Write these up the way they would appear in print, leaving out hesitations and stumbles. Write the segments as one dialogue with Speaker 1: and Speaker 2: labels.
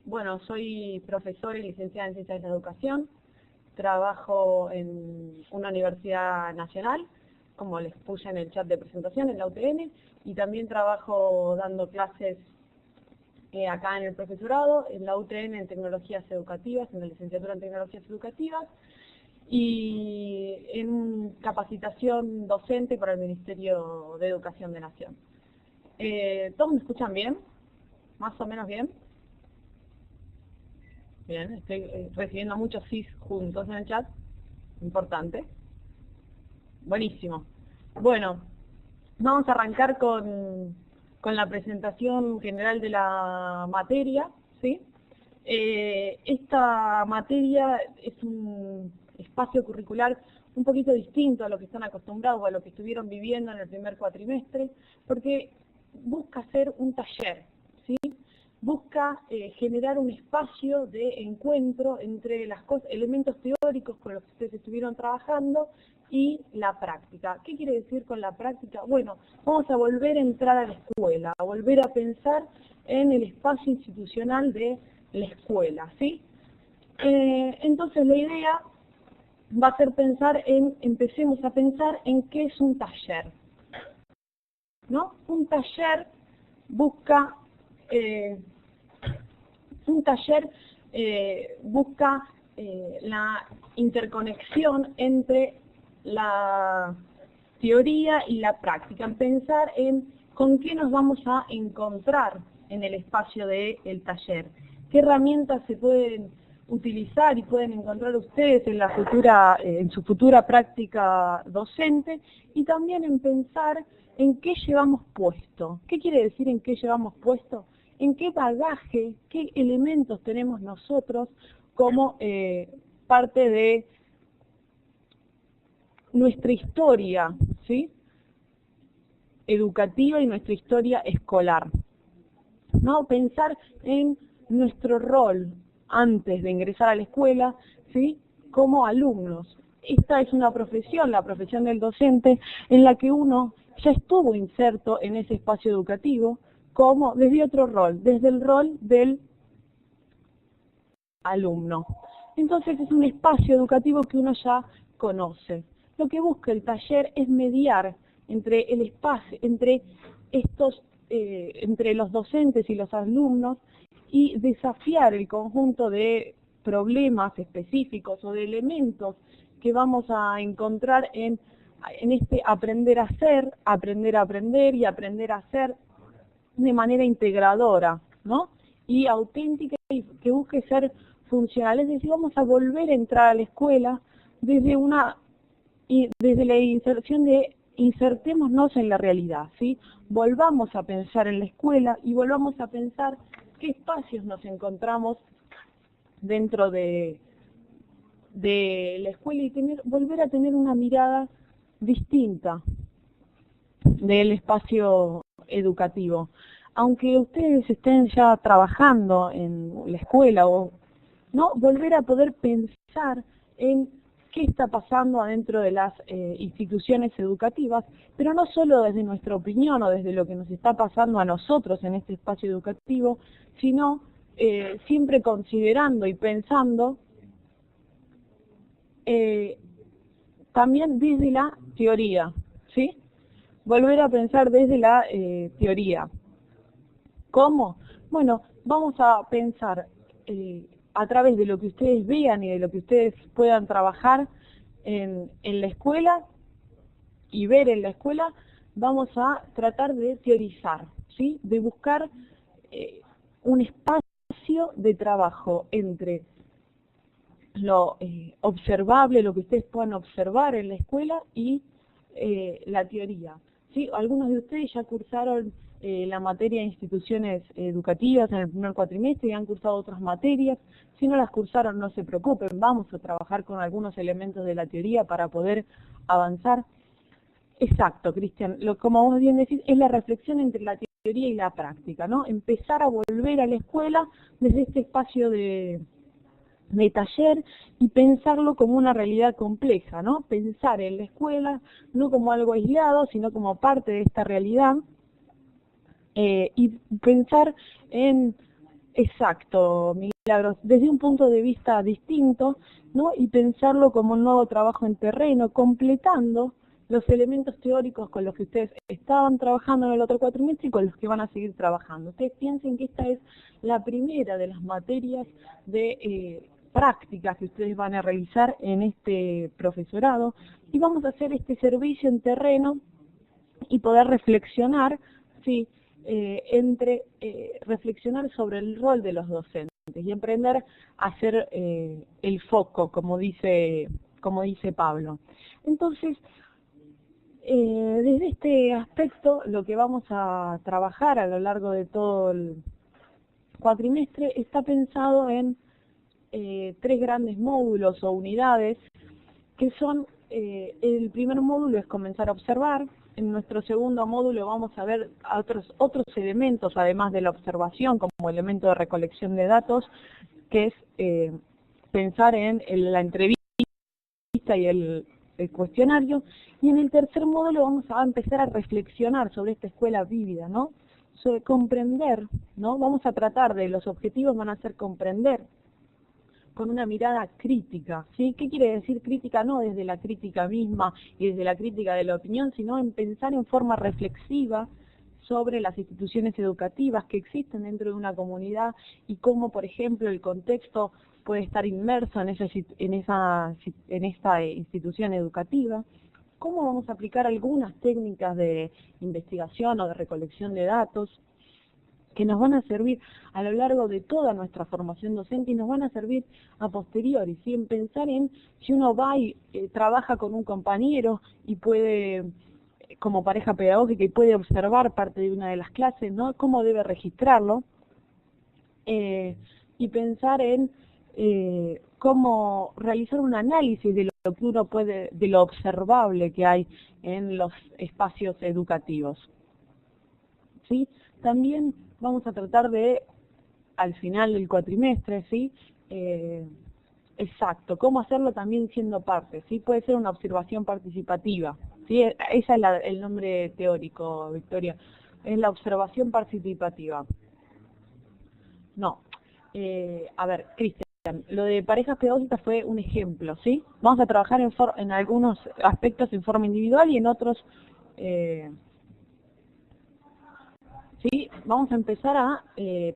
Speaker 1: Bueno, soy profesora y licenciada en Ciencias de la Educación. Trabajo en una universidad nacional, como les puse en el chat de presentación, en la UTN, y también trabajo dando clases acá en el profesorado, en la UTN en Tecnologías Educativas, en la licenciatura en Tecnologías Educativas, y en capacitación docente para el Ministerio de Educación de Nación. ¿Todos me escuchan bien? ¿Más o menos bien? Bien, estoy recibiendo muchos sís juntos en el chat, importante. Buenísimo. Bueno, vamos a arrancar con la presentación general de la materia, ¿sí? Esta materia es un espacio curricular un poquito distinto a lo que están acostumbrados o a lo que estuvieron viviendo en el primer cuatrimestre, porque busca ser un taller, ¿sí? Busca generar un espacio de encuentro entre las elementos teóricos con los que ustedes estuvieron trabajando y la práctica. ¿Qué quiere decir con la práctica? Bueno, vamos a volver a entrar a la escuela, a volver a pensar en el espacio institucional de la escuela, ¿sí? Entonces la idea va a ser empecemos a pensar en qué es un taller, ¿no? Un taller busca la interconexión entre la teoría y la práctica, pensar en con qué nos vamos a encontrar en el espacio del taller, qué herramientas se pueden utilizar y pueden encontrar ustedes en su futura práctica docente, y también en pensar en qué llevamos puesto. ¿Qué quiere decir en qué llevamos puesto? En qué bagaje, qué elementos tenemos nosotros como parte de nuestra historia, ¿sí?, educativa y nuestra historia escolar, ¿no? Pensar en nuestro rol antes de ingresar a la escuela, ¿sí?, como alumnos. Esta es una profesión, la profesión del docente, en la que uno ya estuvo inserto en ese espacio educativo como desde otro rol, desde el rol del alumno. Entonces es un espacio educativo que uno ya conoce. Lo que busca el taller es mediar entre el espacio, entre los docentes y los alumnos, y desafiar el conjunto de problemas específicos o de elementos que vamos a encontrar en este aprender a ser, aprender a aprender y aprender a ser de manera integradora, ¿no?, y auténtica, y que busque ser funcional. Es decir, vamos a volver a entrar a la escuela desde la inserción de insertémonos en la realidad, ¿sí? Volvamos a pensar en la escuela y volvamos a pensar qué espacios nos encontramos dentro de la escuela, y volver a tener una mirada distinta del espacio educativo. Aunque ustedes estén ya trabajando en la escuela, no, volver a poder pensar en qué está pasando adentro de las instituciones educativas, pero no solo desde nuestra opinión o desde lo que nos está pasando a nosotros en este espacio educativo, sino siempre considerando y pensando también desde la teoría, ¿sí? Volver a pensar desde la teoría. ¿Cómo? Bueno, vamos a pensar a través de lo que ustedes vean y de lo que ustedes puedan trabajar en la escuela y ver en la escuela. Vamos a tratar de teorizar, ¿sí?, de buscar un espacio de trabajo entre lo observable, lo que ustedes puedan observar en la escuela, y la teoría, ¿sí? Algunos de ustedes ya cursaron la materia de instituciones educativas en el primer cuatrimestre y han cursado otras materias. Si no las cursaron, no se preocupen, vamos a trabajar con algunos elementos de la teoría para poder avanzar. Exacto, Cristian, como vos bien decís, es la reflexión entre la teoría y la práctica, ¿no? Empezar a volver a la escuela desde este espacio de taller y pensarlo como una realidad compleja, ¿no? Pensar en la escuela no como algo aislado, sino como parte de esta realidad, y pensar en Exacto, Milagros, desde un punto de vista distinto, ¿no? Y pensarlo como un nuevo trabajo en terreno, completando los elementos teóricos con los que ustedes estaban trabajando en el otro cuatrimestre y con los que van a seguir trabajando. Ustedes piensen que esta es la primera de las materias de prácticas que ustedes van a realizar en este profesorado y vamos a hacer este servicio en terreno y poder reflexionar, ¿sí? Reflexionar sobre el rol de los docentes y emprender a hacer el foco, como dice Pablo. Entonces, desde este aspecto, lo que vamos a trabajar a lo largo de todo el cuatrimestre está pensado en 3 grandes módulos o unidades que son, el primer módulo es comenzar a observar. En nuestro segundo módulo vamos a ver otros elementos, además de la observación, como elemento de recolección de datos, que es pensar en la entrevista y el cuestionario. Y en el tercer módulo vamos a empezar a reflexionar sobre esta escuela vívida, ¿no? Sobre comprender, ¿no? Vamos a tratar de, los objetivos van a ser comprender con una mirada crítica, ¿sí? ¿Qué quiere decir crítica? No desde la crítica misma y desde la crítica de la opinión, sino en pensar en forma reflexiva sobre las instituciones educativas que existen dentro de una comunidad y cómo, por ejemplo, el contexto puede estar inmerso en esta institución educativa. ¿Cómo vamos a aplicar algunas técnicas de investigación o de recolección de datos que nos van a servir a lo largo de toda nuestra formación docente y nos van a servir a posteriori, ¿sí? En pensar en si uno va y trabaja con un compañero y puede, como pareja pedagógica, y puede observar parte de una de las clases, ¿no? Cómo debe registrarlo, y pensar en cómo realizar un análisis de lo que uno puede, de lo observable que hay en los espacios educativos, ¿sí? También vamos a tratar de, al final del cuatrimestre, ¿sí? Exacto, cómo hacerlo también siendo parte, ¿sí? Puede ser una observación participativa, ¿sí? Ese es el nombre teórico, Victoria, es la observación participativa. No, a ver, Cristian, lo de parejas pedagógicas fue un ejemplo, ¿sí? Vamos a trabajar en algunos aspectos en forma individual y en otros... ¿sí? Vamos a empezar a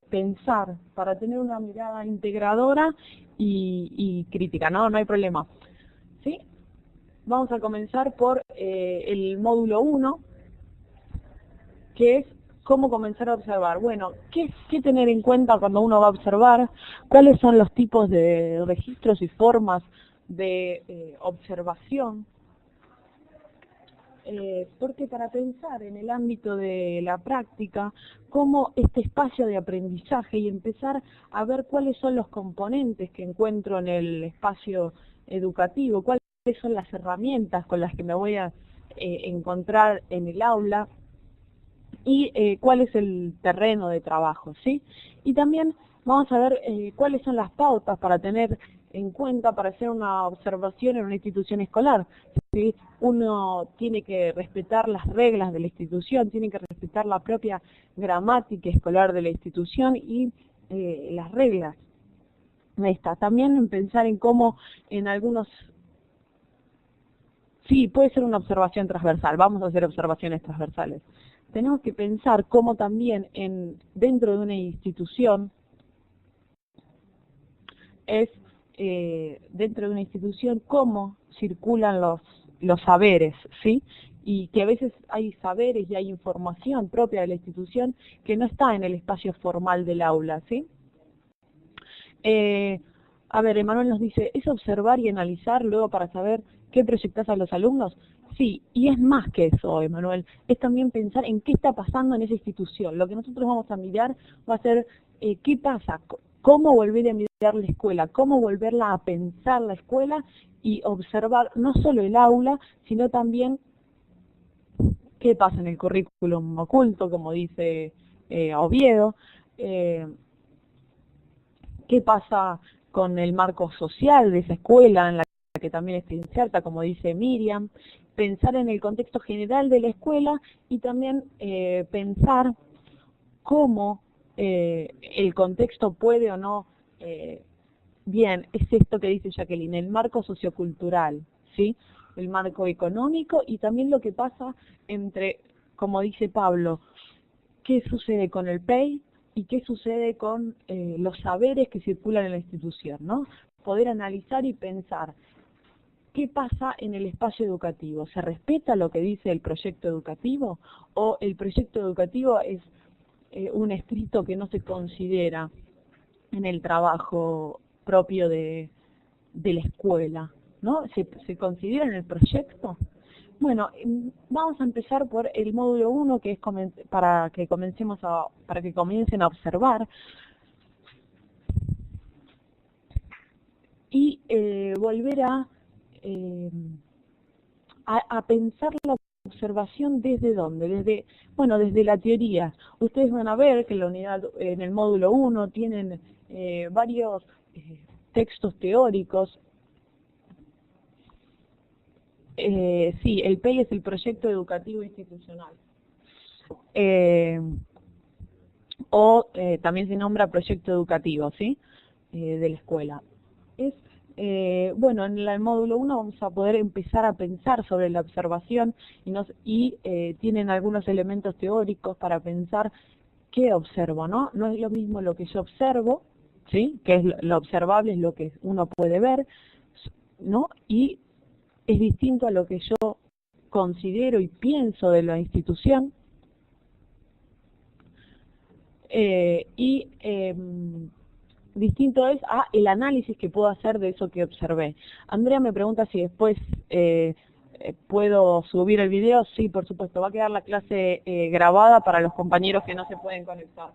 Speaker 1: pensar para tener una mirada integradora y crítica, ¿no? No hay problema, ¿sí? Vamos a comenzar por el módulo 1, que es cómo comenzar a observar. Bueno, ¿qué tener en cuenta cuando uno va a observar? ¿Cuáles son los tipos de registros y formas de observación? Porque para pensar en el ámbito de la práctica, cómo este espacio de aprendizaje y empezar a ver cuáles son los componentes que encuentro en el espacio educativo, cuáles son las herramientas con las que me voy a encontrar en el aula y cuál es el terreno de trabajo, ¿sí? Y también vamos a ver cuáles son las pautas para tener en cuenta para hacer una observación en una institución escolar, ¿sí? Uno tiene que respetar las reglas de la institución, tiene que respetar la propia gramática escolar de la institución y las reglas de esta. También en pensar en cómo en algunos... Sí, puede ser una observación transversal, vamos a hacer observaciones transversales. Tenemos que pensar cómo también dentro de una institución dentro de una institución cómo circulan los saberes, ¿sí? Y que a veces hay saberes y hay información propia de la institución que no está en el espacio formal del aula, ¿sí? A ver, Emanuel nos dice, ¿es observar y analizar luego para saber qué proyectás a los alumnos? Sí, y es más que eso, Emanuel, es también pensar en qué está pasando en esa institución. Lo que nosotros vamos a mirar va a ser qué pasa, cómo volver a mirar la escuela, cómo volverla a pensar la escuela y observar no solo el aula, sino también qué pasa en el currículum oculto, como dice Oviedo, qué pasa con el marco social de esa escuela en la que también está inserta, como dice Miriam, pensar en el contexto general de la escuela y también pensar cómo el contexto puede o no, bien, es esto que dice Jacqueline, el marco sociocultural, ¿sí? El marco económico y también lo que pasa entre, como dice Pablo, qué sucede con el PEI y qué sucede con los saberes que circulan en la institución, ¿no? Poder analizar y pensar qué pasa en el espacio educativo. ¿Se respeta lo que dice el proyecto educativo o el proyecto educativo es un escrito que no se considera en el trabajo propio de la escuela, ¿no? ¿Se considera en el proyecto? Bueno, vamos a empezar por el módulo 1, que es para que comiencen a observar y volver a pensar la observación desde dónde, desde la teoría. Ustedes van a ver que en el módulo 1 tienen varios textos teóricos. Sí, el PEI es el proyecto educativo institucional. También se nombra proyecto educativo, ¿sí? De la escuela. Bueno, en el módulo 1 vamos a poder empezar a pensar sobre la observación y tienen algunos elementos teóricos para pensar qué observo, ¿no? No es lo mismo lo que yo observo, ¿sí? Que es lo observable, es lo que uno puede ver, ¿no? Y es distinto a lo que yo considero y pienso de la institución. Distinto es a el análisis que puedo hacer de eso que observé. Andrea me pregunta si después puedo subir el video. Sí, por supuesto, va a quedar la clase grabada para los compañeros que no se pueden conectar.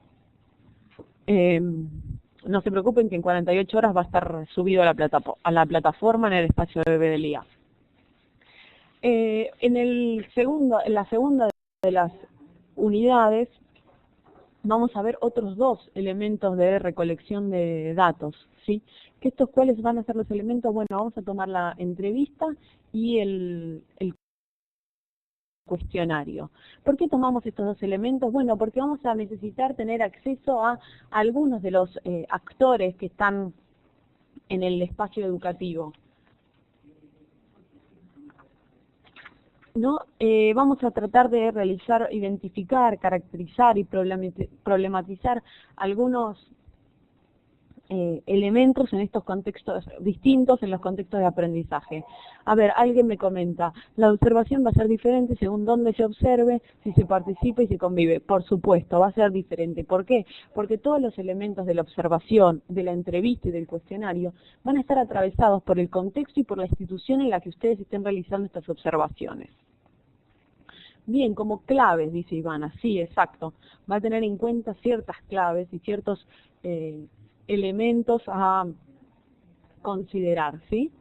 Speaker 1: No se preocupen que en 48 horas va a estar subido a la plataforma en el espacio de BDLIA. En la segunda de las unidades vamos a ver otros dos elementos de recolección de datos, ¿sí? ¿Cuáles van a ser los elementos? Bueno, vamos a tomar la entrevista y el cuestionario. ¿Por qué tomamos estos dos elementos? Bueno, porque vamos a necesitar tener acceso a algunos de los actores que están en el espacio educativo, ¿no? Vamos a tratar de identificar, caracterizar y problematizar algunos elementos en estos contextos distintos, en los contextos de aprendizaje. A ver, alguien me comenta, la observación va a ser diferente según dónde se observe, si se participa y se convive. Por supuesto, va a ser diferente. ¿Por qué? Porque todos los elementos de la observación, de la entrevista y del cuestionario van a estar atravesados por el contexto y por la institución en la que ustedes estén realizando estas observaciones. Bien, como claves, dice Ivana, sí, exacto. Va a tener en cuenta ciertas claves y ciertos elementos a considerar, ¿sí?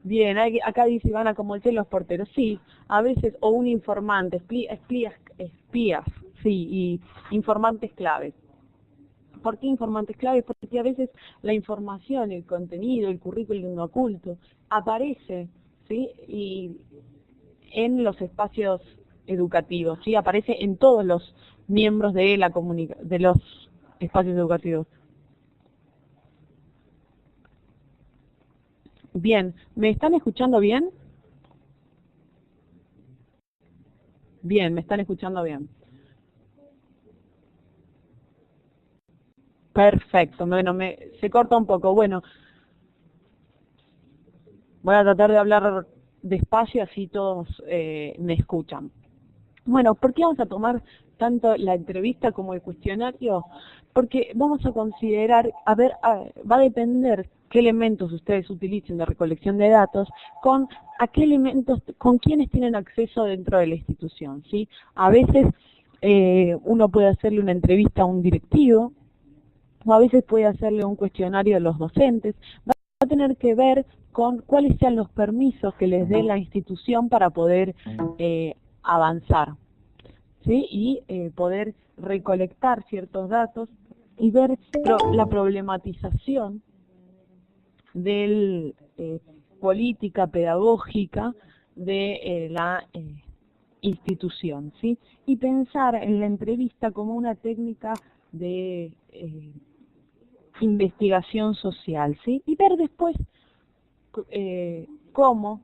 Speaker 1: Bien, acá dice Ivana, como el los porteros, sí, a veces, o un informante, espías, sí, y informantes claves. ¿Por qué informantes claves? Porque a veces la información, el contenido, el currículum oculto, aparece, ¿sí? Y en los espacios educativos, ¿sí? Aparece en todos los miembros de los espacios educativos. Bien, ¿me están escuchando bien? Bien, me están escuchando bien. Perfecto, bueno, se corta un poco. Bueno, voy a tratar de hablar despacio, así todos me escuchan. Bueno, ¿por qué vamos a tomar tanto la entrevista como el cuestionario? Porque vamos a considerar, va a depender qué elementos ustedes utilicen de recolección de datos, con quiénes tienen acceso dentro de la institución, ¿sí? A veces uno puede hacerle una entrevista a un directivo, o a veces puede hacerle un cuestionario a los docentes. Va a tener que ver con cuáles sean los permisos que les dé la institución para poder avanzar, ¿sí? Y poder recolectar ciertos datos y ver la problematización de política pedagógica de la institución, ¿sí? Y pensar en la entrevista como una técnica de investigación social, ¿sí? Y ver después cómo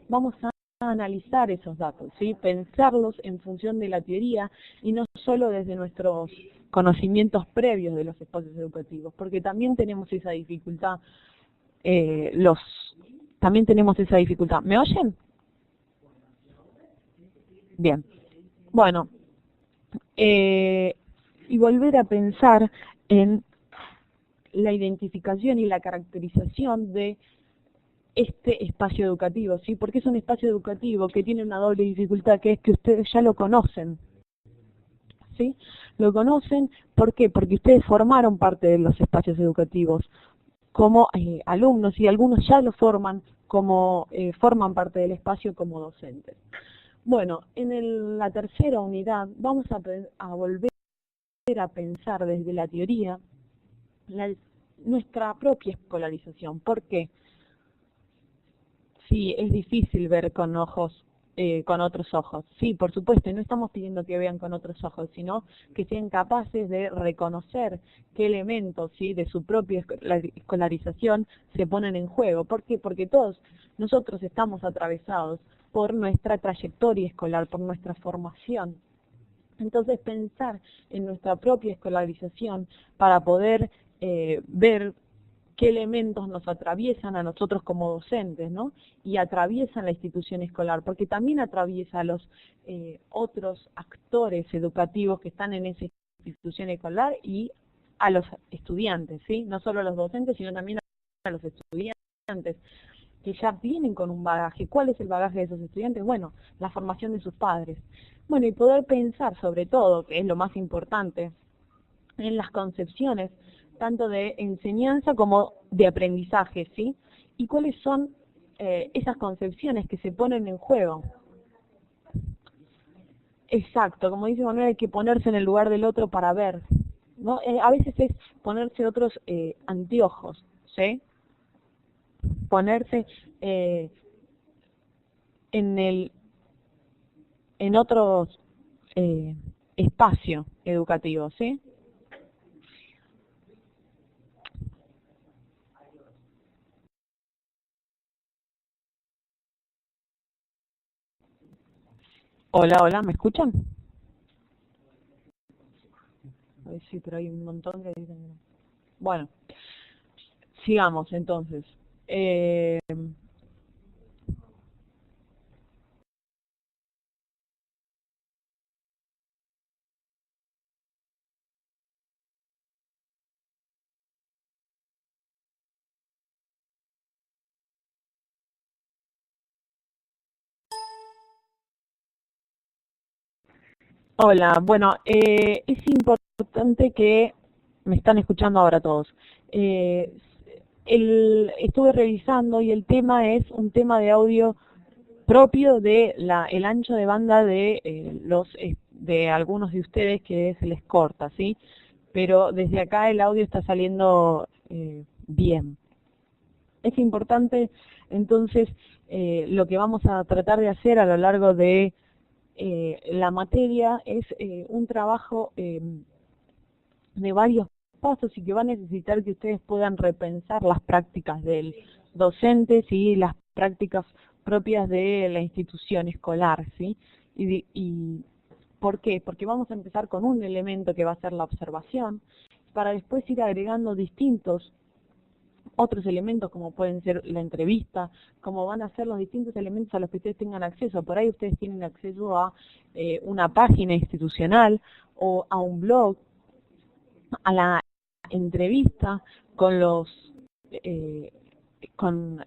Speaker 1: vamos a analizar esos datos, ¿sí? Pensarlos en función de la teoría y no solo desde nuestros conocimientos previos de los espacios educativos, porque también tenemos esa dificultad, también tenemos esa dificultad. ¿Me oyen? Bien. Bueno, y volver a pensar en la identificación y la caracterización de este espacio educativo, ¿sí? Porque es un espacio educativo que tiene una doble dificultad, que es que ustedes ya lo conocen, ¿sí? Lo conocen, ¿por qué? Porque ustedes formaron parte de los espacios educativos como alumnos y algunos ya lo forman como forman parte del espacio como docentes. Bueno, en la tercera unidad vamos a volver a pensar desde la teoría nuestra propia escolarización. ¿Por qué? Sí, es difícil ver con otros ojos. Sí, por supuesto, no estamos pidiendo que vean con otros ojos, sino que sean capaces de reconocer qué elementos, ¿sí?, de su propia escolarización se ponen en juego. ¿Por qué? Porque todos nosotros estamos atravesados por nuestra trayectoria escolar, por nuestra formación. Entonces, pensar en nuestra propia escolarización para poder ver qué elementos nos atraviesan a nosotros como docentes, ¿no? Y atraviesan la institución escolar, porque también atraviesa a los otros actores educativos que están en esa institución escolar y a los estudiantes, ¿sí? No solo a los docentes, sino también a los estudiantes, que ya vienen con un bagaje. ¿Cuál es el bagaje de esos estudiantes? Bueno, la formación de sus padres. Bueno, y poder pensar sobre todo, que es lo más importante, en las concepciones tanto de enseñanza como de aprendizaje, ¿sí? Y cuáles son esas concepciones que se ponen en juego. Exacto, como dice Manuel, hay que ponerse en el lugar del otro para ver, ¿no? A veces es ponerse otros anteojos, ¿sí? Ponerse en otros espacio educativo, ¿sí? Hola, hola, ¿me escuchan? Ay, sí, pero hay un montón que dicen que no. Bueno, sigamos entonces. Eh, Hola, bueno, es importante que me están escuchando ahora todos. Eh, Estuve revisando y el tema es un tema de audio propio de el ancho de banda de de algunos de ustedes que se les corta, ¿sí? Pero desde acá el audio está saliendo bien. Es importante, entonces, lo que vamos a tratar de hacer a lo largo de la materia es un trabajo de varios pasos y que va a necesitar que ustedes puedan repensar las prácticas del docente, ¿sí?, las prácticas propias de la institución escolar, ¿sí? Y ¿por qué? Porque vamos a empezar con un elemento que va a ser la observación, para después ir agregando distintos otros elementos como pueden ser la entrevista, como van a ser los distintos elementos a los que ustedes tengan acceso. Por ahí ustedes tienen acceso a una página institucional o a un blog, a la entrevista con eh,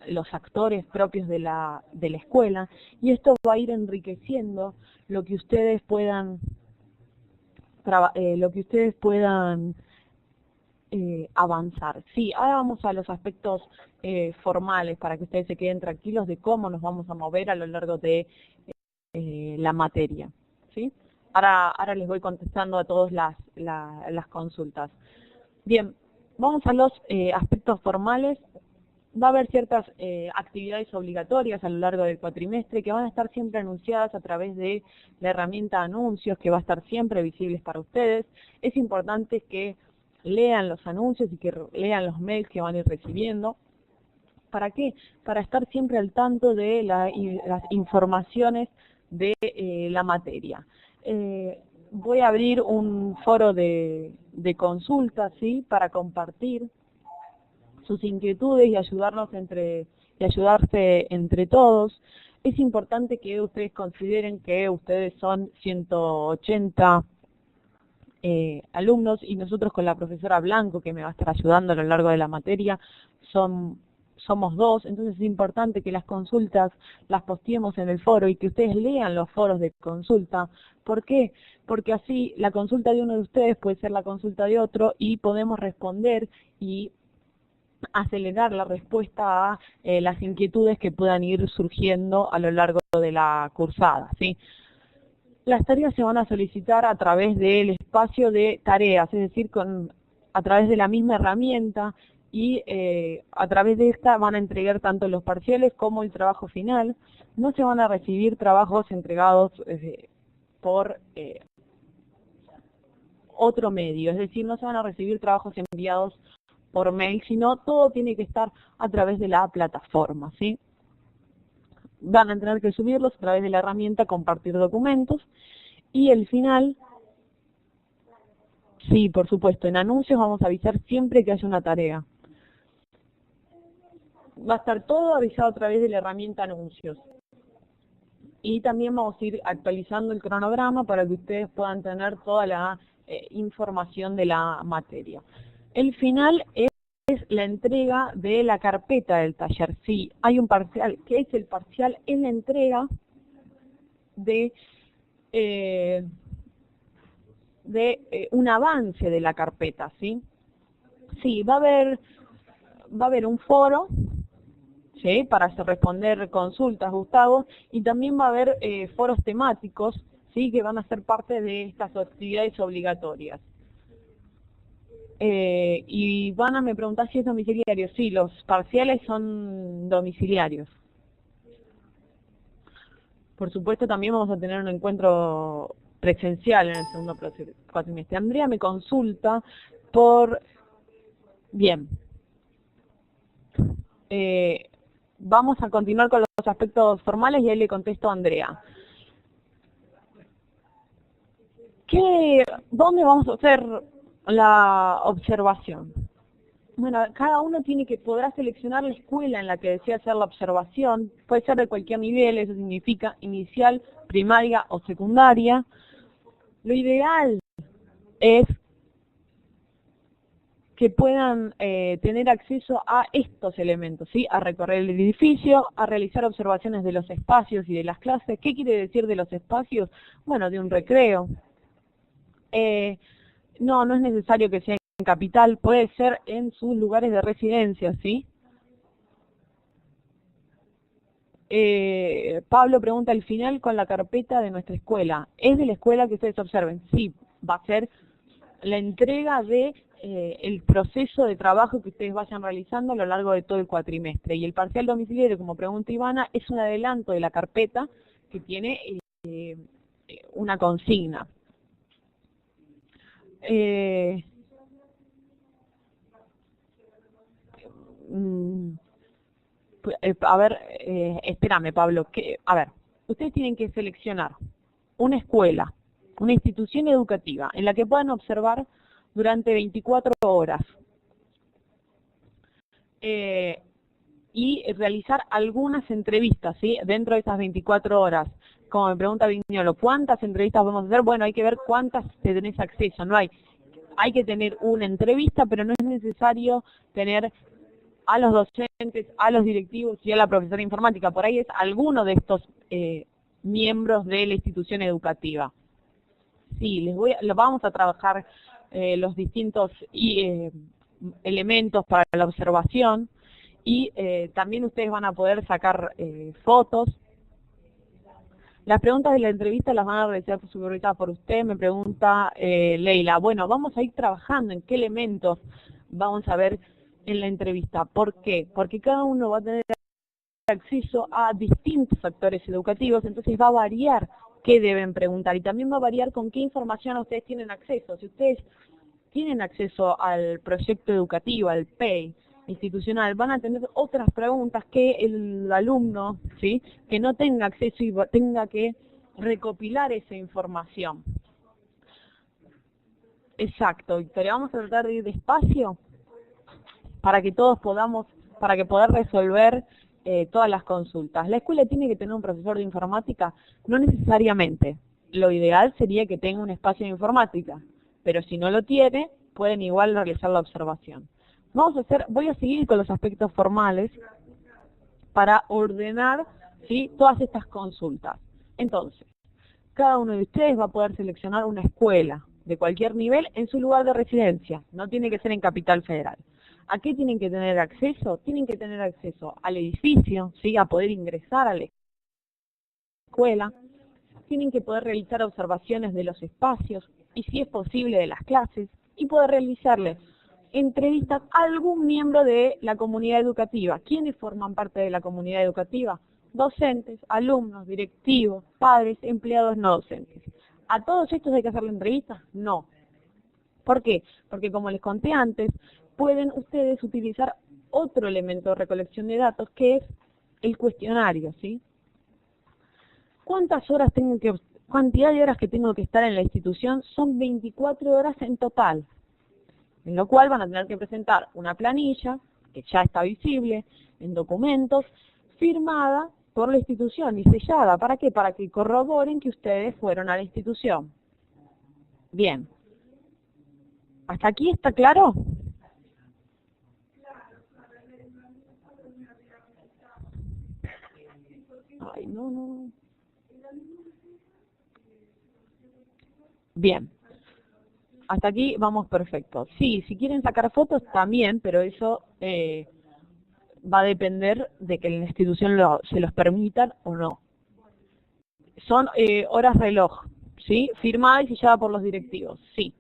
Speaker 1: los actores propios de la escuela, y esto va a ir enriqueciendo lo que ustedes puedan avanzar. Sí, ahora vamos a los aspectos formales para que ustedes se queden tranquilos de cómo nos vamos a mover a lo largo de la materia, ¿sí? Ahora les voy contestando a todas las consultas. Bien, vamos a los aspectos formales. va a haber ciertas actividades obligatorias a lo largo del cuatrimestre que van a estar siempre anunciadas a través de la herramienta anuncios, que va a estar siempre visibles para ustedes. Es importante que lean los anuncios y que lean los mails que van a ir recibiendo. ¿Para qué? Para estar siempre al tanto de las informaciones de la materia. Voy a abrir un foro de consulta, ¿sí? Para compartir sus inquietudes y ayudarse entre todos. Es importante que ustedes consideren que ustedes son 180 alumnos y nosotros con la profesora Blanco, que me va a estar ayudando a lo largo de la materia, somos 2, entonces es importante que las consultas las posteemos en el foro y que ustedes lean los foros de consulta. ¿Por qué? Porque así la consulta de uno de ustedes puede ser la consulta de otro y podemos responder y acelerar la respuesta a las inquietudes que puedan ir surgiendo a lo largo de la cursada, ¿sí? Las tareas se van a solicitar a través del espacio de tareas, es decir, a través de la misma herramienta y a través de esta van a entregar tanto los parciales como el trabajo final. No se van a recibir trabajos entregados por otro medio, es decir, no se van a recibir trabajos enviados por mail, sino todo tiene que estar a través de la plataforma, ¿sí? Van a tener que subirlos a través de la herramienta compartir documentos y el final, sí, por supuesto, en anuncios vamos a avisar siempre que haya una tarea. Va a estar todo avisado a través de la herramienta anuncios. Y también vamos a ir actualizando el cronograma para que ustedes puedan tener toda la información de la materia. El final es la entrega de la carpeta del taller. Sí, hay un parcial. ¿Qué es el parcial? Es la entrega de un avance de la carpeta, ¿sí? Sí, va a haber un foro, ¿sí? Para responder consultas, Gustavo, y también va a haber foros temáticos, ¿sí? Que van a ser parte de estas actividades obligatorias. Y Ivana me pregunta si es domiciliario. Sí, los parciales son domiciliarios. Por supuesto, también vamos a tener un encuentro presencial en el segundo cuatrimestre. Andrea me consulta por... Bien. Vamos a continuar con los aspectos formales y ahí le contesto a Andrea. ¿Dónde vamos a hacer la observación? Bueno, cada uno podrá seleccionar la escuela en la que desea hacer la observación. Puede ser de cualquier nivel, eso significa inicial, primaria o secundaria. Lo ideal es que puedan tener acceso a estos elementos, ¿sí? A recorrer el edificio, a realizar observaciones de los espacios y de las clases. ¿Qué quiere decir de los espacios? Bueno, de un recreo. No es necesario que sea en capital, puede ser en sus lugares de residencia, ¿sí? Pablo pregunta al final con la carpeta de nuestra escuela. ¿Es de la escuela que ustedes observen? Sí, va a ser la entrega de el proceso de trabajo que ustedes vayan realizando a lo largo de todo el cuatrimestre. Y el parcial domiciliario, como pregunta Ivana, es un adelanto de la carpeta que tiene una consigna. Espérame, Pablo. A ver, ustedes tienen que seleccionar una escuela, una institución educativa en la que puedan observar durante 24 horas y realizar algunas entrevistas, ¿sí? Dentro de esas 24 horas. Como me pregunta Viñolo, ¿cuántas entrevistas vamos a hacer? Bueno, hay que ver cuántas tenés acceso. Hay que tener una entrevista, pero no es necesario tener a los docentes, a los directivos y a la profesora de informática. Por ahí es alguno de estos miembros de la institución educativa. Sí, vamos a trabajar los distintos elementos para la observación y también ustedes van a poder sacar fotos. Las preguntas de la entrevista las van a realizar supervisadas por usted, me pregunta Leila. Bueno, vamos a ir trabajando en qué elementos vamos a ver en la entrevista. ¿Por qué? Porque cada uno va a tener acceso a distintos factores educativos, entonces va a variar qué deben preguntar y también va a variar con qué información ustedes tienen acceso. Si ustedes tienen acceso al proyecto educativo, al PEI institucional, van a tener otras preguntas que el alumno, ¿sí?, que no tenga acceso y tenga que recopilar esa información. Exacto, Victoria, vamos a tratar de ir despacio para que todos podamos, para que poder resolver todas las consultas. ¿La escuela tiene que tener un profesor de informática? No necesariamente. Lo ideal sería que tenga un espacio de informática, pero si no lo tiene, pueden igual realizar la observación. Voy a seguir con los aspectos formales para ordenar, ¿sí?, todas estas consultas. Entonces, cada uno de ustedes va a poder seleccionar una escuela de cualquier nivel en su lugar de residencia. No tiene que ser en Capital Federal. ¿A qué tienen que tener acceso? Tienen que tener acceso al edificio, ¿sí?, a poder ingresar a la escuela. Tienen que poder realizar observaciones de los espacios y, si es posible, de las clases, y poder realizarle entrevistas a algún miembro de la comunidad educativa. ¿Quiénes forman parte de la comunidad educativa? Docentes, alumnos, directivos, padres, empleados no docentes. ¿A todos estos hay que hacerle entrevistas? No. ¿Por qué? Porque, como les conté antes, pueden ustedes utilizar otro elemento de recolección de datos, que es el cuestionario, ¿sí? Cantidad de horas que tengo que estar en la institución? Son 24 horas en total, en lo cual van a tener que presentar una planilla, que ya está visible en documentos, firmada por la institución y sellada. ¿Para qué? Para que corroboren que ustedes fueron a la institución. Bien. ¿Hasta aquí está claro? Ay, no. Bien. Hasta aquí vamos perfecto. Sí, si quieren sacar fotos también, pero eso va a depender de que la institución se los permitan o no. Son horas reloj, ¿sí? Firmada y sellada por los directivos, sí.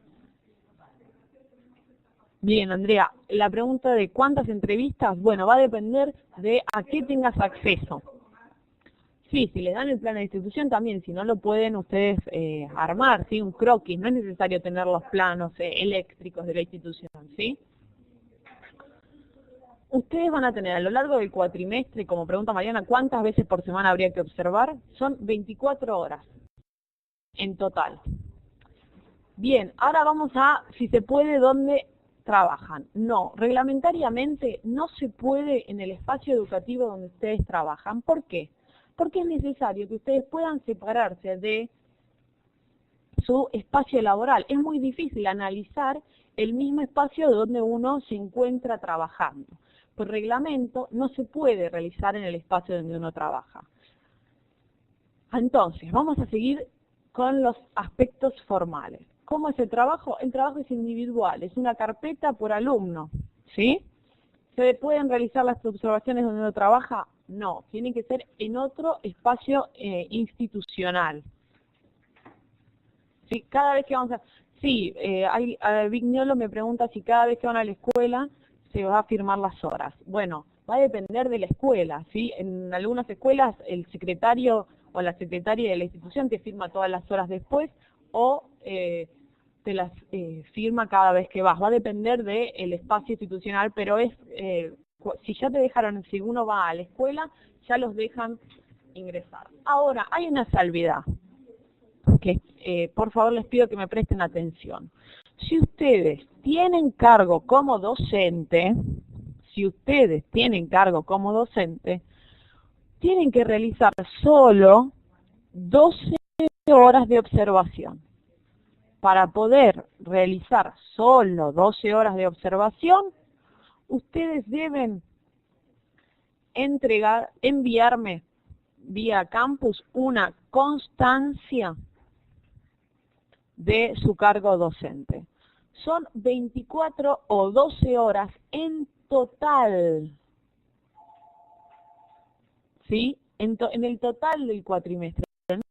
Speaker 1: Bien, Andrea, la pregunta de cuántas entrevistas, bueno, va a depender de a qué tengas acceso. Sí, si les dan el plan de institución también, si no lo pueden ustedes armar, ¿sí?, un croquis, no es necesario tener los planos eléctricos de la institución, ¿sí? Ustedes van a tener a lo largo del cuatrimestre, como pregunta Mariana, ¿cuántas veces por semana habría que observar? Son 24 horas en total. Bien, ahora vamos a, si se puede, ¿dónde trabajan? No, reglamentariamente no se puede en el espacio educativo donde ustedes trabajan. ¿Por qué? Porque es necesario que ustedes puedan separarse de su espacio laboral. Es muy difícil analizar el mismo espacio donde uno se encuentra trabajando. Por reglamento no se puede realizar en el espacio donde uno trabaja. Entonces, vamos a seguir con los aspectos formales. ¿Cómo es el trabajo? El trabajo es individual, es una carpeta por alumno, ¿sí? ¿Se pueden realizar las observaciones donde uno trabaja? No, tienen que ser en otro espacio institucional. ¿Sí? Cada vez que vamos a... Sí, Vignolo me pregunta si cada vez que van a la escuela se va a firmar las horas. Bueno, va a depender de la escuela, ¿sí? En algunas escuelas el secretario o la secretaria de la institución te firma todas las horas después o te las firma cada vez que vas. Va a depender del espacio institucional, pero es si ya te dejaron, si uno va a la escuela, ya los dejan ingresar. Ahora, hay una salvedad, que por favor les pido que me presten atención. Si ustedes tienen cargo como docente, tienen que realizar solo 12 horas de observación. Para poder realizar solo 12 horas de observación, ustedes deben enviarme vía campus una constancia de su cargo docente. Son 24 o 12 horas en total, ¿sí? En el total del cuatrimestre,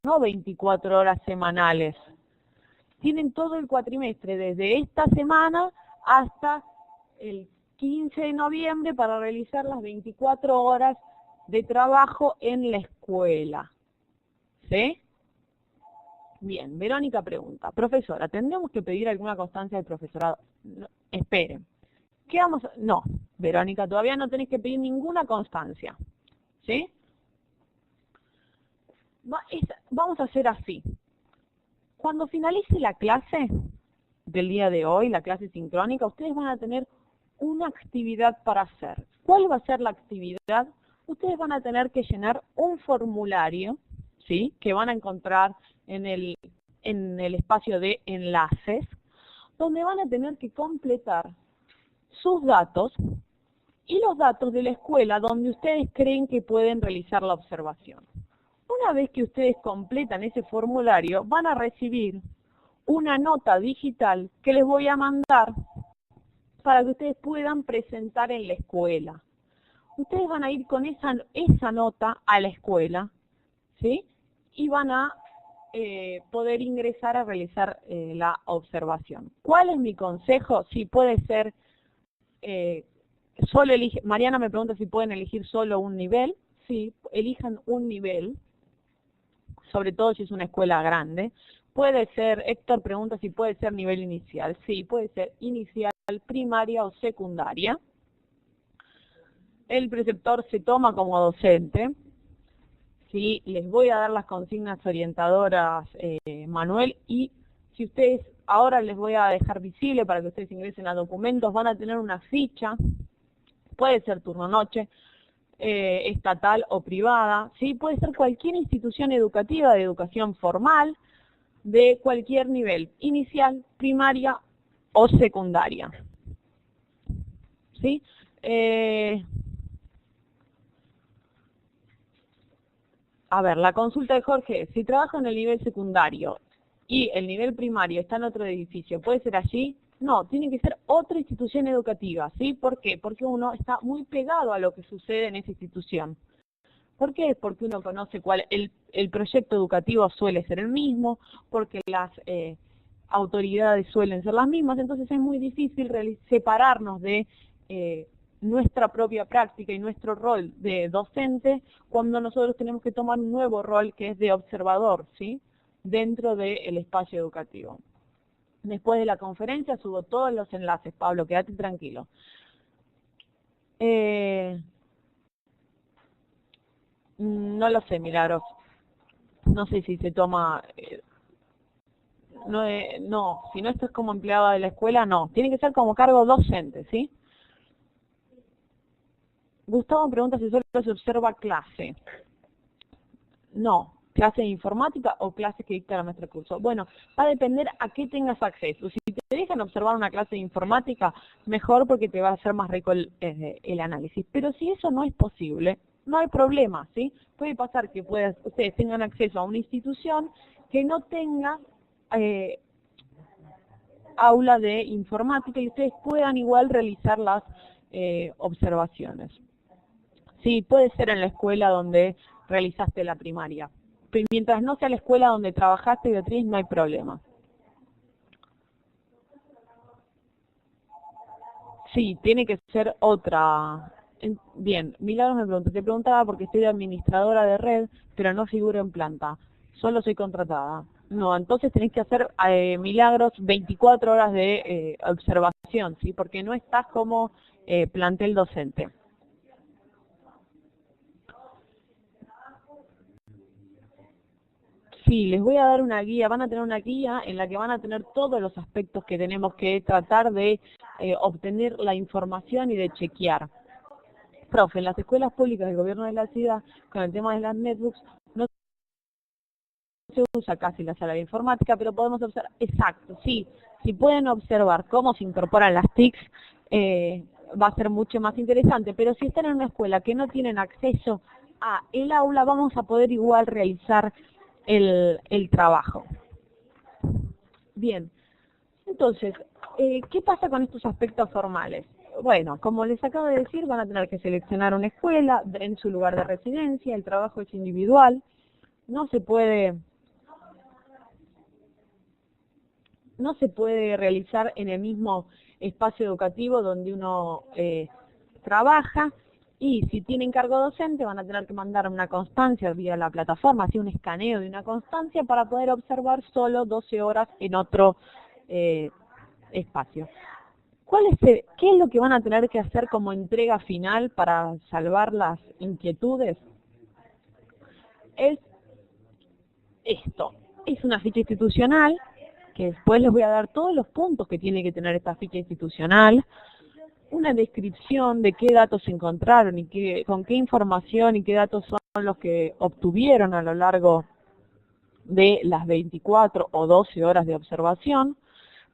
Speaker 1: no 24 horas semanales. Tienen todo el cuatrimestre, desde esta semana hasta el 15 de noviembre para realizar las 24 horas de trabajo en la escuela. ¿Sí? Bien, Verónica pregunta, profesora, ¿tendremos que pedir alguna constancia del profesorado? No, esperen. ¿Qué vamos a...? No, Verónica, todavía no tenés que pedir ninguna constancia. ¿Sí? Vamos a hacer así. Cuando finalice la clase del día de hoy, la clase sincrónica, ustedes van a tener una actividad para hacer. ¿Cuál va a ser la actividad? Ustedes van a tener que llenar un formulario, ¿sí?, que van a encontrar en el espacio de enlaces, donde van a tener que completar sus datos y los datos de la escuela donde ustedes creen que pueden realizar la observación. Una vez que ustedes completan ese formulario, van a recibir una nota digital que les voy a mandar para que ustedes puedan presentar en la escuela. Ustedes van a ir con esa nota a la escuela, ¿sí? Y van a poder ingresar a realizar la observación. ¿Cuál es mi consejo? Si puede ser, Mariana me pregunta si pueden elegir solo un nivel. Sí, elijan un nivel, sobre todo si es una escuela grande. Puede ser, Héctor pregunta si puede ser nivel inicial. Sí, puede ser inicial, primaria o secundaria. El preceptor se toma como docente. Sí, les voy a dar las consignas orientadoras, Manuel, y si ustedes, ahora les voy a dejar visible para que ustedes ingresen a documentos, van a tener una ficha, puede ser turno-noche, estatal o privada, ¿sí? Puede ser cualquier institución educativa de educación formal, de cualquier nivel, inicial, primaria o secundaria. ¿Sí? A ver, la consulta de Jorge es, si trabajo en el nivel secundario y el nivel primario está en otro edificio, ¿puede ser allí? No, tiene que ser otra institución educativa, ¿sí? ¿Por qué? Porque uno está muy pegado a lo que sucede en esa institución. ¿Por qué? Porque uno conoce el proyecto educativo suele ser el mismo, porque las autoridades suelen ser las mismas, entonces es muy difícil separarnos de nuestra propia práctica y nuestro rol de docente cuando nosotros tenemos que tomar un nuevo rol que es de observador, ¿sí?, dentro del espacio educativo. Después de la conferencia subo todos los enlaces, Pablo, quédate tranquilo. No lo sé, Milagros. No sé si se toma... no, si no esto es como empleado de la escuela, no. Tiene que ser como cargo docente, ¿sí? Gustavo pregunta si solo se observa clase. No, clase de informática o clase que dicta la maestra de curso. Bueno, va a depender a qué tengas acceso. Si te dejan observar una clase de informática, mejor porque te va a hacer más rico el análisis. Pero si eso no es posible, no hay problema, ¿sí? Puede pasar que ustedes tengan acceso a una institución que no tenga aula de informática y ustedes puedan igual realizar las observaciones. Sí, puede ser en la escuela donde realizaste la primaria. Pero mientras no sea la escuela donde trabajaste, Beatriz, no hay problema. Sí, tiene que ser otra. Bien, Milagros me pregunta, te preguntaba porque estoy de administradora de red, pero no figuro en planta, solo soy contratada. No, entonces tenés que hacer, Milagros, 24 horas de observación, ¿sí? Porque no estás como plantel docente. Sí, les voy a dar una guía, van a tener una guía en la que van a tener todos los aspectos que tenemos que tratar de obtener la información y de chequear. Profe, en las escuelas públicas del gobierno de la ciudad, con el tema de las netbooks, no se usa casi la sala de informática, pero podemos observar, exacto, sí, si pueden observar cómo se incorporan las TICs, va a ser mucho más interesante, pero si están en una escuela que no tienen acceso a el aula, vamos a poder igual realizar el trabajo. Bien, entonces, ¿qué pasa con estos aspectos formales? Bueno, como les acabo de decir, van a tener que seleccionar una escuela en su lugar de residencia, el trabajo es individual, no se puede no se puede realizar en el mismo espacio educativo donde uno trabaja, y si tienen cargo docente van a tener que mandar una constancia vía la plataforma, así un escaneo de una constancia para poder observar solo 12 horas en otro espacio. ¿Qué es lo que van a tener que hacer como entrega final para salvar las inquietudes? Es esto, es una ficha institucional, que después les voy a dar todos los puntos que tiene que tener esta ficha institucional, una descripción de qué datos se encontraron y con qué información y qué datos son los que obtuvieron a lo largo de las 24 o 12 horas de observación.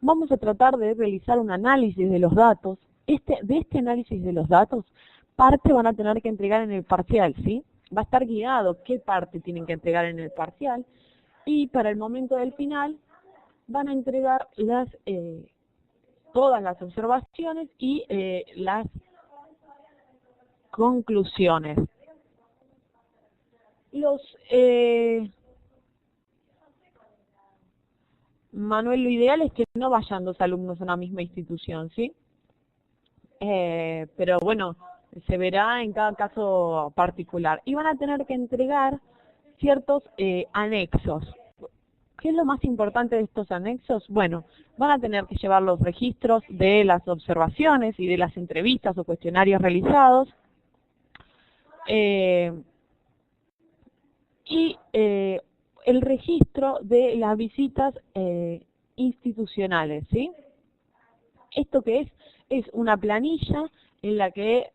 Speaker 1: Vamos a tratar de realizar un análisis de los datos. De este análisis de los datos, parte van a tener que entregar en el parcial, ¿sí? Va a estar guiado qué parte tienen que entregar en el parcial, y para el momento del final van a entregar todas las observaciones y las conclusiones. Manuel, lo ideal es que no vayan 2 alumnos a una misma institución, ¿sí? Pero bueno, se verá en cada caso particular. Y van a tener que entregar ciertos anexos. ¿Qué es lo más importante de estos anexos? Bueno, van a tener que llevar los registros de las observaciones y de las entrevistas o cuestionarios realizados, y el registro de las visitas institucionales, ¿sí? ¿Esto qué es? Es una planilla en la que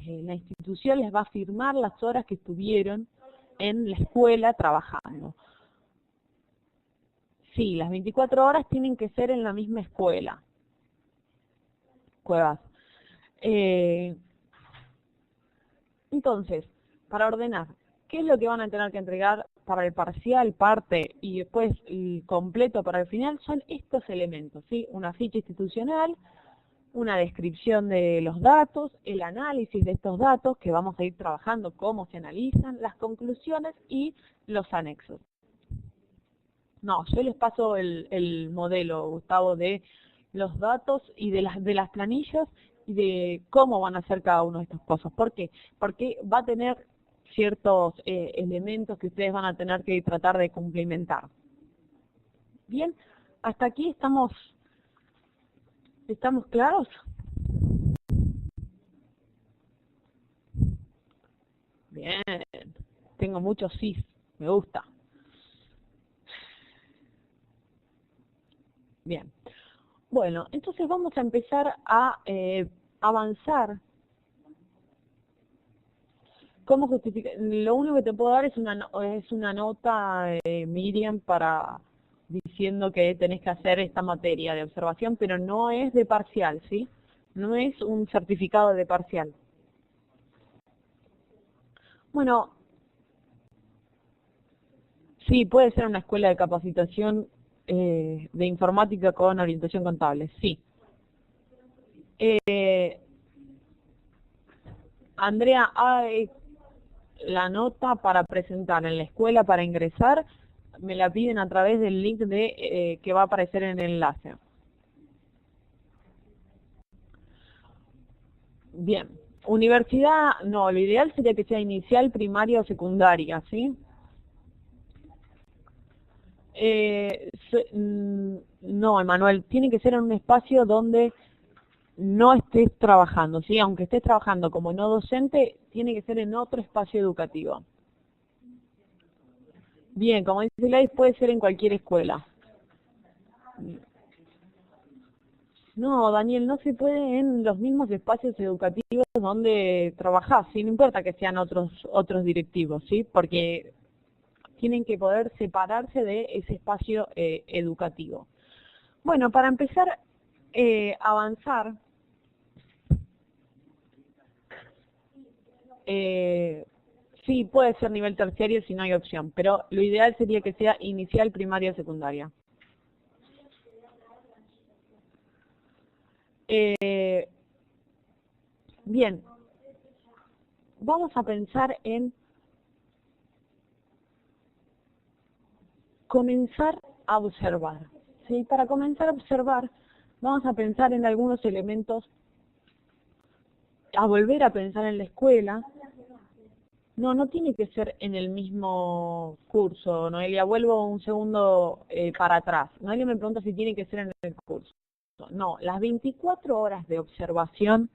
Speaker 1: la institución les va a firmar las horas que estuvieron en la escuela trabajando. Sí, las 24 horas tienen que ser en la misma escuela. Cuevas. Entonces, para ordenar, ¿qué es lo que van a tener que entregar para el parcial, parte y después el completo para el final? Son estos elementos, ¿sí? Una ficha institucional, una descripción de los datos, el análisis de estos datos, que vamos a ir trabajando cómo se analizan, las conclusiones y los anexos. No, yo les paso el modelo, Gustavo, de los datos y de las planillas y de cómo van a hacer cada uno de estas cosas. ¿Por qué? Porque va a tener ciertos elementos que ustedes van a tener que tratar de complementar. Bien, hasta aquí ¿estamos claros? Bien, tengo muchos sí, me gusta. Bien, bueno, entonces vamos a empezar a avanzar. ¿Cómo justificar? Lo único que te puedo dar es una nota, Miriam, diciendo que tenés que hacer esta materia de observación, pero no es de parcial, ¿sí? No es un certificado de parcial. Bueno, sí, puede ser una escuela de capacitación de informática con orientación contable, sí. Andrea, la nota para presentar en la escuela para ingresar, me la piden a través del link que va a aparecer en el enlace. Bien, universidad, no, lo ideal sería que sea inicial, primaria o secundaria, ¿sí? No, Emanuel, tiene que ser en un espacio donde no estés trabajando, ¿sí? Aunque estés trabajando como no docente, tiene que ser en otro espacio educativo. Bien, como dice Gladys, puede ser en cualquier escuela. No, Daniel, no se puede en los mismos espacios educativos donde trabajás, ¿sí? No importa que sean otros directivos, ¿sí? Porque tienen que poder separarse de ese espacio educativo. Bueno, para empezar a avanzar, sí, puede ser nivel terciario si no hay opción, pero lo ideal sería que sea inicial, primaria, secundaria. Bien, vamos a pensar en comenzar a observar, ¿sí? Para comenzar a observar, vamos a pensar en algunos elementos, a volver a pensar en la escuela. No tiene que ser en el mismo curso, Noelia. Vuelvo un segundo para atrás. Noelia me pregunta si tiene que ser en el curso. No, las 24 horas de observación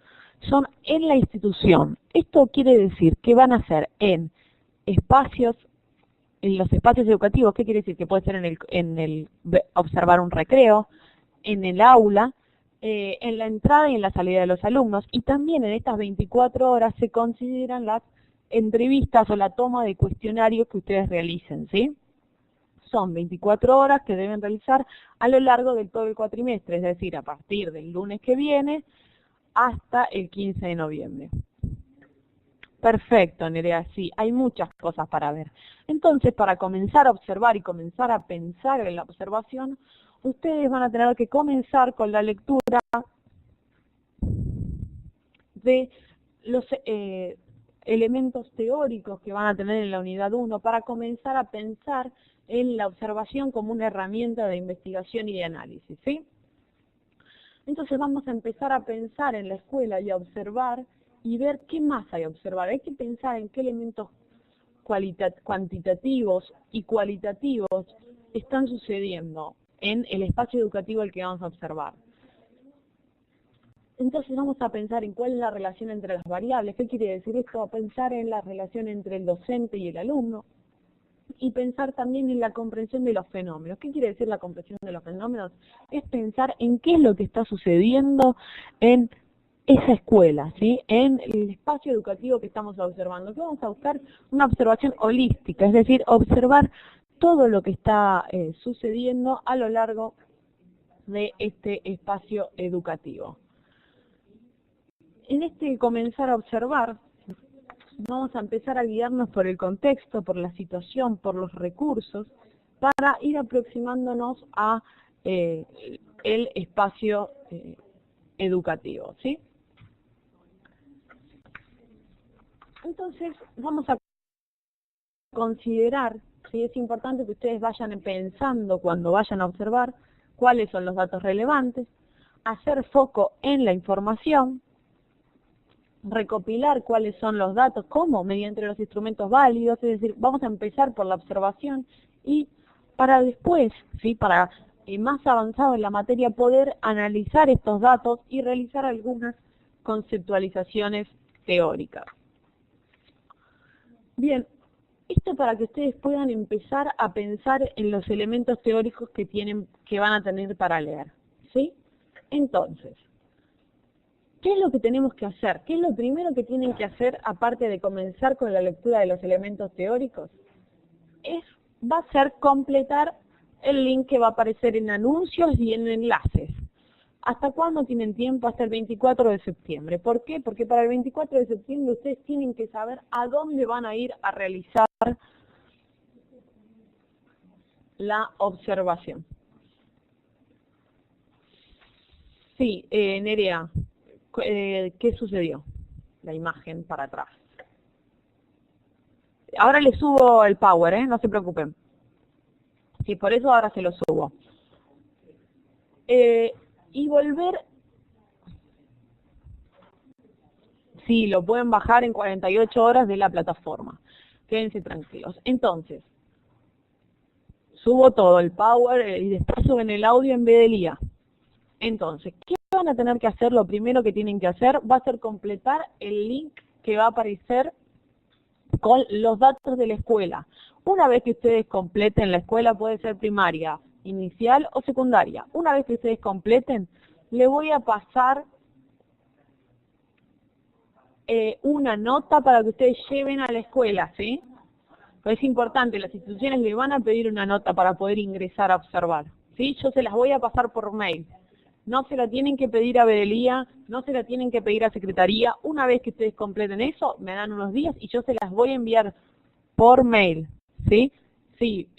Speaker 1: son en la institución. Esto quiere decir que van a ser en espacios, en los espacios educativos. ¿Qué quiere decir? Que puede ser observar un recreo, en el aula, en la entrada y en la salida de los alumnos. Y también en estas 24 horas se consideran las entrevistas o la toma de cuestionarios que ustedes realicen, ¿sí? Son 24 horas que deben realizar a lo largo de todo el cuatrimestre, es decir, a partir del lunes que viene hasta el 15 de noviembre. Perfecto, Nerea, sí, hay muchas cosas para ver. Entonces, para comenzar a observar y comenzar a pensar en la observación, ustedes van a tener que comenzar con la lectura de los elementos teóricos que van a tener en la unidad 1 para comenzar a pensar en la observación como una herramienta de investigación y de análisis, ¿sí? Entonces vamos a empezar a pensar en la escuela y a observar y ver qué más hay a observar. Hay que pensar en qué elementos cuantitativos y cualitativos están sucediendo en el espacio educativo al que vamos a observar. Entonces vamos a pensar en cuál es la relación entre las variables. ¿Qué quiere decir esto? A pensar en la relación entre el docente y el alumno y pensar también en la comprensión de los fenómenos. ¿Qué quiere decir la comprensión de los fenómenos? Es pensar en qué es lo que está sucediendo en esa escuela, ¿sí? En el espacio educativo que estamos observando. Que vamos a buscar una observación holística, es decir, observar todo lo que está sucediendo a lo largo de este espacio educativo. En este comenzar a observar, vamos a empezar a guiarnos por el contexto, por la situación, por los recursos, para ir aproximándonos a el espacio educativo, ¿sí? Entonces, vamos a considerar, ¿sí? Es importante que ustedes vayan pensando cuando vayan a observar cuáles son los datos relevantes, hacer foco en la información, recopilar cuáles son los datos, cómo, mediante los instrumentos válidos, es decir, vamos a empezar por la observación y para después, ¿sí? Para más avanzado en la materia, poder analizar estos datos y realizar algunas conceptualizaciones teóricas. Bien, esto para que ustedes puedan empezar a pensar en los elementos teóricos que van a tener para leer, ¿sí? Entonces, ¿qué es lo que tenemos que hacer? ¿Qué es lo primero que tienen que hacer aparte de comenzar con la lectura de los elementos teóricos? Va a ser completar el link que va a aparecer en anuncios y en enlaces. ¿Hasta cuándo tienen tiempo? Hasta el 24 de septiembre. ¿Por qué? Porque para el 24 de septiembre ustedes tienen que saber a dónde van a ir a realizar la observación. Sí, Nerea, ¿qué sucedió? La imagen para atrás. Ahora les subo el power, no se preocupen. Sí, por eso ahora se lo subo. Y volver, sí, lo pueden bajar en 48 horas de la plataforma. Quédense tranquilos. Entonces, subo todo, el power, y después suben el audio en vez del IA. Entonces, ¿qué van a tener que hacer? Lo primero que tienen que hacer va a ser completar el link que va a aparecer con los datos de la escuela. Una vez que ustedes completen la escuela, puede ser primaria, inicial o secundaria. Una vez que ustedes completen, le voy a pasar una nota para que ustedes lleven a la escuela, ¿sí? Es importante, las instituciones le van a pedir una nota para poder ingresar a observar, ¿sí? Yo se las voy a pasar por mail. No se la tienen que pedir a Bedelía, no se la tienen que pedir a Secretaría. Una vez que ustedes completen eso, me dan unos días y yo se las voy a enviar por mail, ¿sí? Sí,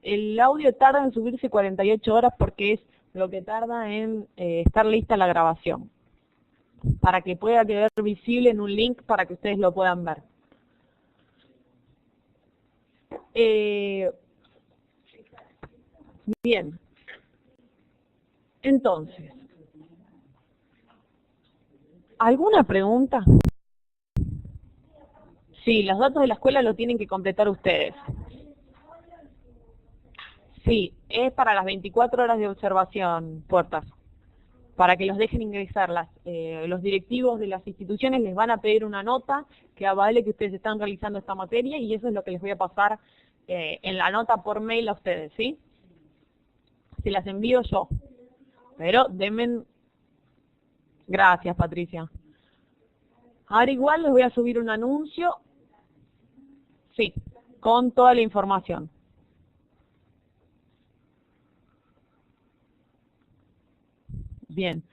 Speaker 1: el audio tarda en subirse 48 horas porque es lo que tarda en estar lista la grabación, para que pueda quedar visible en un link para que ustedes lo puedan ver. Bien. Entonces, ¿alguna pregunta? Sí, los datos de la escuela lo tienen que completar ustedes. Sí, es para las 24 horas de observación, puertas. Para que los dejen ingresar. Los directivos de las instituciones les van a pedir una nota que avale que ustedes están realizando esta materia y eso es lo que les voy a pasar en la nota por mail a ustedes, ¿sí? Se las envío yo. Pero denme... Gracias, Patricia. Ahora igual les voy a subir un anuncio, sí, con toda la información. Bien.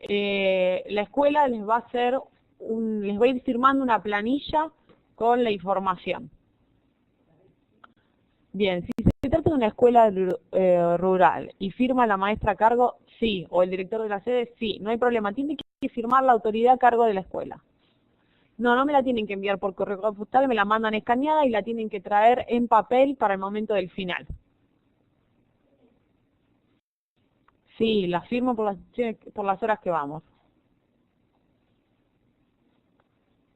Speaker 1: La escuela les va a hacer les va a ir firmando una planilla con la información. Bien, si se trata de una escuela rural y firma la maestra a cargo, sí, o el director de la sede, sí, no hay problema. Tiene que firmar la autoridad a cargo de la escuela. No, no me la tienen que enviar por correo postal, me la mandan escaneada y la tienen que traer en papel para el momento del final. Sí, la firmo por las horas que vamos.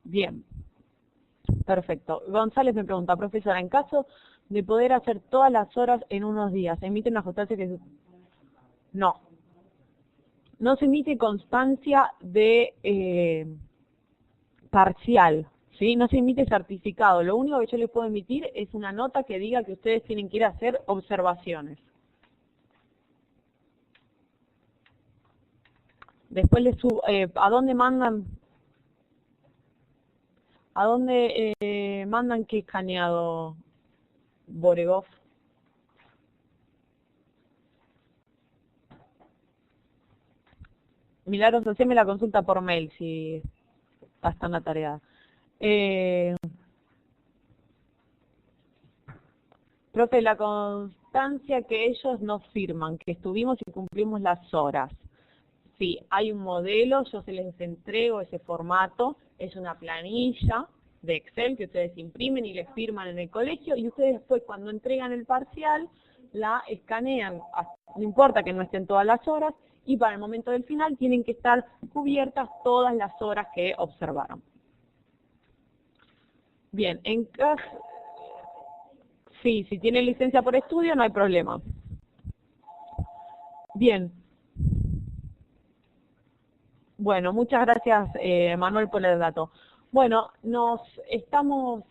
Speaker 1: Bien, perfecto. González me pregunta, profesora, en caso de poder hacer todas las horas en unos días, ¿emite una constancia que... No, no se emite constancia de parcial, ¿sí? No se emite certificado. Lo único que yo les puedo emitir es una nota que diga que ustedes tienen que ir a hacer observaciones. Después les subo, ¿a dónde mandan? ¿A dónde mandan qué escaneado, Boregov? Milagros, haceme la consulta por mail si está en la tarea. Profe, la constancia que ellos nos firman, que estuvimos y cumplimos las horas. Sí, hay un modelo, yo se les entrego ese formato, es una planilla de Excel que ustedes imprimen y les firman en el colegio y ustedes después cuando entregan el parcial la escanean, no importa que no estén todas las horas, y para el momento del final tienen que estar cubiertas todas las horas que observaron. Bien, en caso, sí, si tienen licencia por estudio no hay problema. Bien. Bueno, muchas gracias Manuel por el dato. Bueno, nos estamos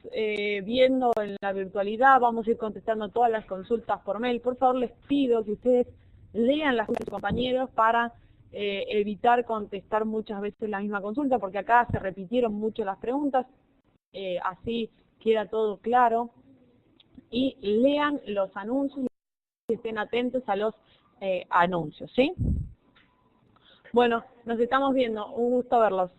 Speaker 1: viendo en la virtualidad, vamos a ir contestando todas las consultas por mail. Por favor, les pido que ustedes lean las de sus compañeros para evitar contestar muchas veces la misma consulta, porque acá se repitieron mucho las preguntas, así queda todo claro. Y lean los anuncios y estén atentos a los anuncios, ¿sí? Bueno, nos estamos viendo. Un gusto verlos.